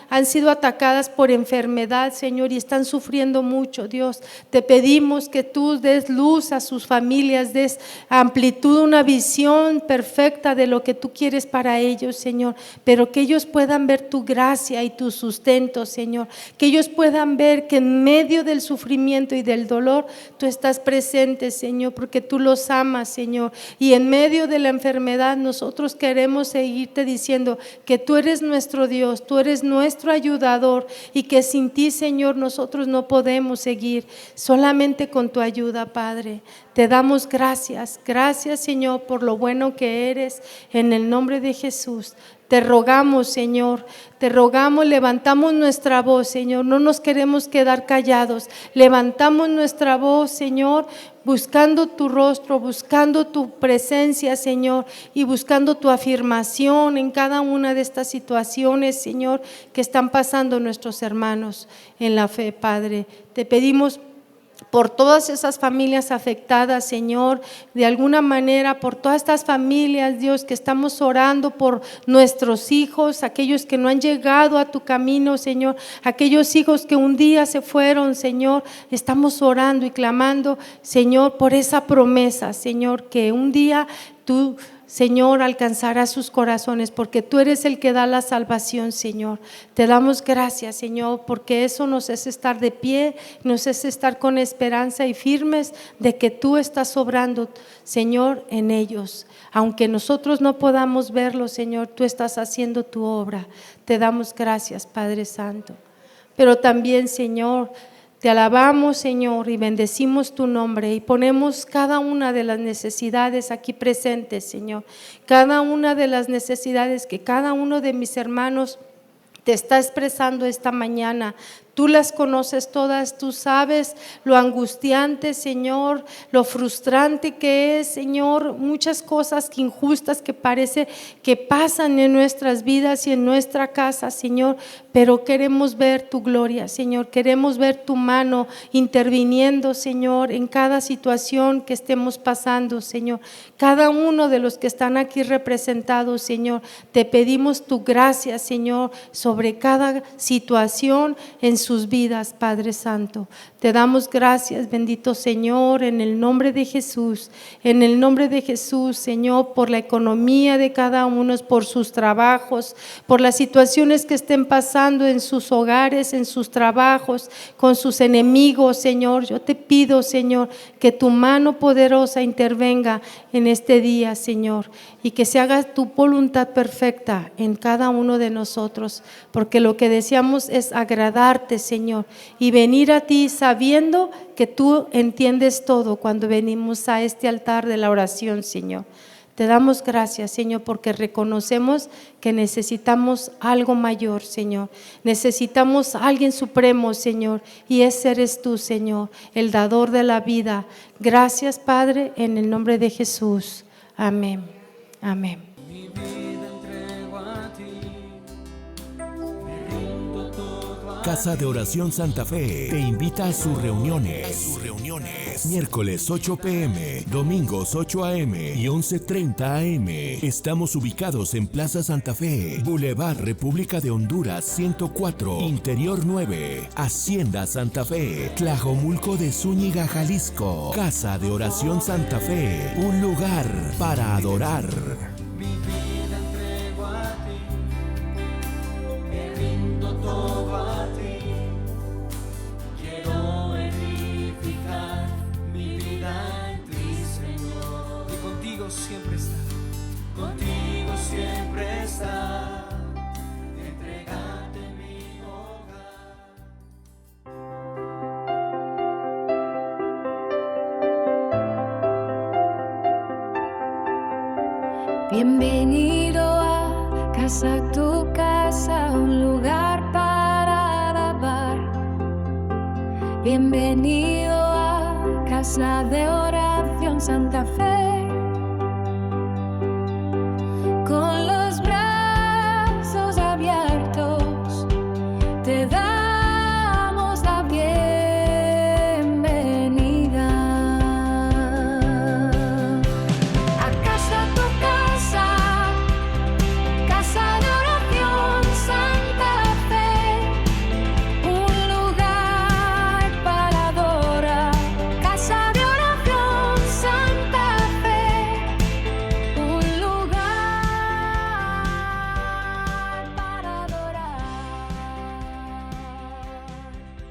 han sido atacadas por enfermedad, Señor, y están sufriendo mucho, Dios. Te pedimos que tú des luz a sus familias, des amplitud, una visión perfecta de lo que tú quieres quieres para ellos, Señor, pero que ellos puedan ver tu gracia y tu sustento, Señor, que ellos puedan ver que en medio del sufrimiento y del dolor tú estás presente, Señor, porque tú los amas, Señor, y en medio de la enfermedad nosotros queremos seguirte diciendo que tú eres nuestro Dios, tú eres nuestro ayudador y que sin ti, Señor, nosotros no podemos seguir, solamente con tu ayuda, Padre. Te damos gracias, gracias, Señor, por lo bueno que eres, en el nombre de Jesús. Te rogamos, Señor, te rogamos, levantamos nuestra voz, Señor, no nos queremos quedar callados, levantamos nuestra voz, Señor, buscando tu rostro, buscando tu presencia, Señor, y buscando tu afirmación en cada una de estas situaciones, Señor, que están pasando nuestros hermanos en la fe, Padre. Te pedimos por todas esas familias afectadas, Señor, de alguna manera, por todas estas familias, Dios, que estamos orando por nuestros hijos, aquellos que no han llegado a tu camino, Señor, aquellos hijos que un día se fueron, Señor, estamos orando y clamando, Señor, por esa promesa, Señor, que un día tú, Señor, alcanzará sus corazones, porque tú eres el que da la salvación, Señor. Te damos gracias, Señor, porque eso nos hace estar de pie, nos hace estar con esperanza y firmes de que tú estás obrando, Señor, en ellos. Aunque nosotros no podamos verlo, Señor, tú estás haciendo tu obra. Te damos gracias, Padre Santo. Pero también, Señor, te alabamos, Señor, y bendecimos tu nombre y ponemos cada una de las necesidades aquí presentes, Señor. Cada una de las necesidades que cada uno de mis hermanos te está expresando esta mañana. Tú las conoces todas, tú sabes lo angustiante, Señor, lo frustrante que es, Señor, muchas cosas injustas que parece que pasan en nuestras vidas y en nuestra casa, Señor, pero queremos ver tu gloria, Señor, queremos ver tu mano interviniendo, Señor, en cada situación que estemos pasando, Señor. Cada uno de los que están aquí representados, Señor, te pedimos tu gracia, Señor, sobre cada situación en sus vidas, Padre Santo. Te damos gracias, bendito Señor, en el nombre de Jesús, Señor, por la economía de cada uno, por sus trabajos, por las situaciones que estén pasando en sus hogares, en sus trabajos, con sus enemigos, Señor. Yo te pido, Señor, que tu mano poderosa intervenga en este día, Señor, y que se haga tu voluntad perfecta en cada uno de nosotros, porque lo que deseamos es agradarte, Señor, y venir a ti sabiendo que tú entiendes todo cuando venimos a este altar de la oración, Señor. Te damos gracias, Señor, porque reconocemos que necesitamos algo mayor, Señor. Necesitamos a alguien supremo, Señor, y ese eres tú, Señor, el dador de la vida. Gracias, Padre, en el nombre de Jesús. Amén. Amén. Mi vida entrego a ti, me rindo todo a Casa de Oración Santa Fe te invita a sus reuniones. Miércoles 8 p.m., domingos 8 a.m. y 11:30 a.m. Estamos ubicados en Plaza Santa Fe, Boulevard República de Honduras 104, Interior 9, Hacienda Santa Fe, Tlajomulco de Zúñiga, Jalisco. Casa de Oración Santa Fe, un lugar para adorar. Mi vida entrego a ti, me rindo todo a ti. Quiero edificar mi vida en ti, Señor. Y contigo siempre está, contigo siempre está. Entregarte mi hogar. Bienvenido a casa, tu casa, un lugar para alabar. Bienvenido a Casa de Oración Santa Fe.